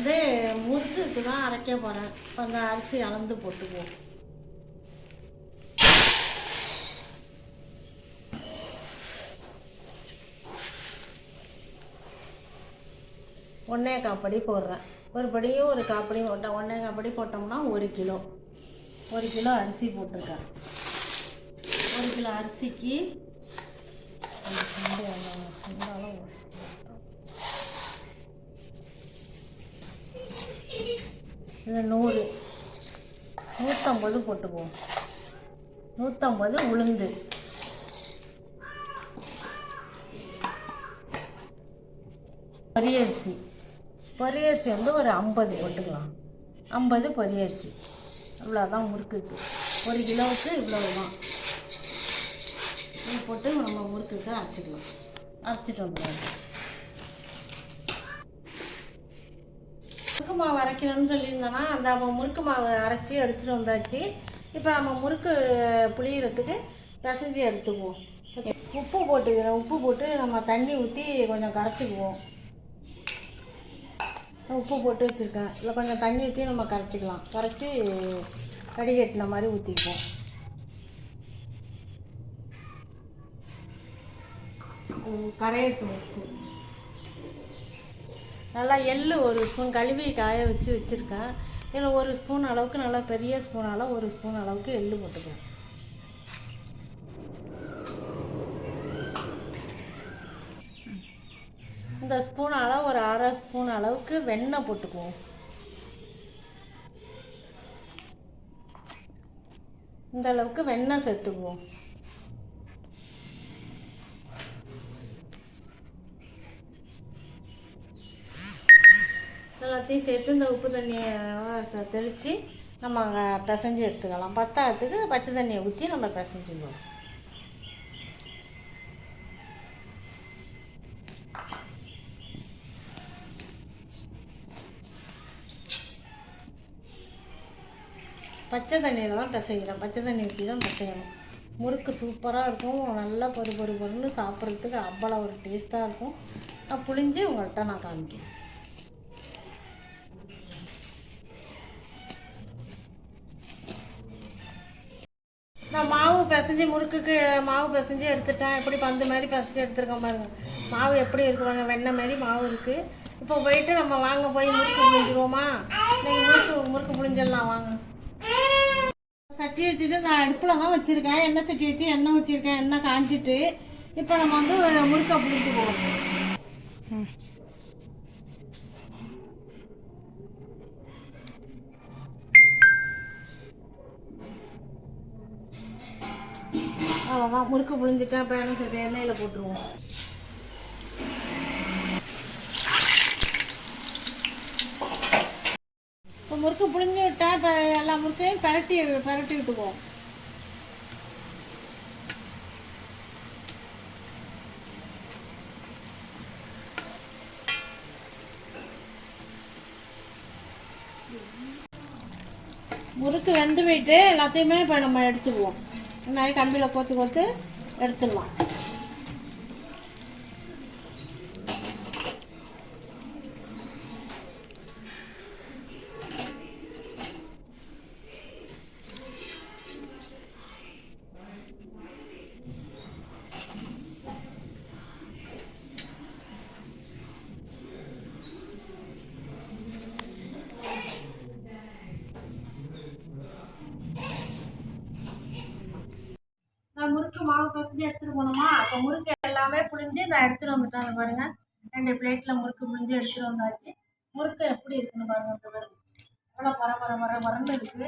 வந்து முறுக்குக்கு தான் அரைக்க போகிறேன். இப்போ அந்த அரிசி அளந்து போட்டுக்குவோம். ஒன்றே காப்படி போடுறேன். ஒரு படியும் ஒரு காப்படி போட்டேன். ஒன்றே காப்படி போட்டோம்னா 1 கிலோ. 1 கிலோ அரிசி போட்டிருக்கேன். 1 கிலோ அரிசிக்கு இது 150 போட்டுக்குவோம். 150 உளுந்து, பொரியரிசி வந்து ஒரு 50 போட்டுக்கலாம். 50 பொரியரிசி. இவ்வளோதான் முறுக்குக்கு. 1 கிலோவுக்கு இவ்வளவு தான். இது போட்டு நம்ம முறுக்குக்கு அரைச்சிக்கலாம். அரைச்சிட்டு வந்துடுவோம். முறுக்கு மாவு அரைக்கணும்னு சொல்லியிருந்தோன்னா அந்த முறுக்கு மாவு அரைச்சி எடுத்துகிட்டு வந்தாச்சு. இப்போ நம்ம முறுக்கு புளியறதுக்கு பிசைஞ்சு எடுத்துக்குவோம். உப்பு போட்டுக்கிறேன். உப்பு போட்டு நம்ம தண்ணி ஊற்றி கொஞ்சம் கரைச்சிக்குவோம். உப்பு போட்டு வச்சுருக்கேன். இதில் கொஞ்சம் தண்ணி ஊற்றி நம்ம கரைச்சிக்கலாம். கரைச்சி வடிகட்டின மாதிரி ஊற்றிக்குவோம். கரையட்டும். உப்பு நல்லா எள்ளு 1 ஸ்பூன் கழுவி காய வச்சுருக்கேன். இதில் 1 ஸ்பூன் அளவுக்கு, நல்லா பெரிய ஸ்பூனால் 1 ஸ்பூன் அளவுக்கு எள்ளு போட்டுக்குவேன். இந்த ஸ்பூனால் ஒரு 1/2 ஸ்பூன் அளவுக்கு வெண்ணெய் போட்டுக்குவோம். இந்த அளவுக்கு வெண்ணெய் சேர்த்துக்குவோம். எல்லாத்தையும் சேர்த்து இந்த உப்பு தண்ணியை தெளித்து நம்ம பிசைஞ்சு எடுத்துக்கலாம். பத்தாததுக்கு பச்சை தண்ணியை ஊற்றி நம்ம பிசைஞ்சுக்குவோம். பச்சை தண்ணியில் தான் பிசைக்கிறேன். பச்சை தண்ணி ஊற்றி தான் பிசையணும். முறுக்கு சூப்பராக இருக்கும். நல்லா பொறுன்னு சாப்பிட்றதுக்கு அவ்வளோ ஒரு டேஸ்ட்டாக இருக்கும். நான் புளிஞ்சு உங்கள்கிட்ட நான் காமிக்கிறேன். நான் மாவு பிசைஞ்சு முறுக்குக்கு மாவு பிசைஞ்சு எடுத்துட்டேன். எப்படி பந்து மாதிரி பிசைஞ்சு எடுத்துருக்கேன் பாருங்கள். மாவு எப்படி இருக்கு பாருங்கள். வெண்ணெய் மாதிரி மாவு இருக்குது. இப்போ போயிட்டு நம்ம வாங்க போய் முறுக்கு புளிஞ்சிருவோமா? நீங்கள் முறுக்கு புளிஞ்சிடலாம் வாங்க. சட்டி வச்சுட்டு நான் அடுப்பில் தான் வச்சுருக்கேன். எண்ணெய் சட்டி வச்சு எண்ணெய் ஊற்றிருக்கேன். எண்ணெய் காஞ்சிட்டு இப்போ நம்ம வந்து முறுக்கை புளிஞ்சு போவோம். அவ்வளோதான், முறுக்கு புளிஞ்சிட்டேன். இப்போ எண்ணெய் சட்டி எண்ணெயில் போட்டுருவோம். இப்போ முறுக்கு புளிஞ்சு விட்டேன். இப்போ எல்லா முறுக்கையும் பரட்டி விட்டுக்குவோம். முறுக்கு வெந்து போயிட்டு எல்லாத்தையுமே இப்போ நம்ம எடுத்துக்குவோம். நிறைய கம்பியில் கோத்து எடுத்துடலாம். முறுக்கு மாவு பிசைஞ்சு எடுத்துகிட்டு போனோமா? அப்போ முறுக்கு எல்லாமே புளிஞ்சு நான் எடுத்துகிட்டு வந்துட்டாங்க பாருங்கள். 2 பிளேட்டில் முறுக்கு புளிஞ்சு எடுத்துகிட்டு வந்தாச்சு. முறுக்கு எப்படி இருக்குன்னு பாருங்கள். இப்போ பாருங்கள் எவ்வளோ பரன்னு இருக்குது.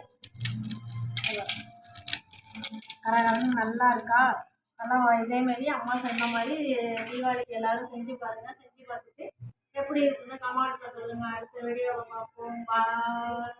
கரகரன்னு நல்லா இருக்கா? நல்லா இதேமாரி அம்மா சொன்ன மாதிரி தீபாவளிக்கு எல்லோரும் செஞ்சு பாருங்கள். செஞ்சு பார்த்துட்டு எப்படி இருக்குன்னு கமெண்ட்டில் சொல்லுங்கள். அடுத்த வீடியோவை பார்ப்போம். பாய்.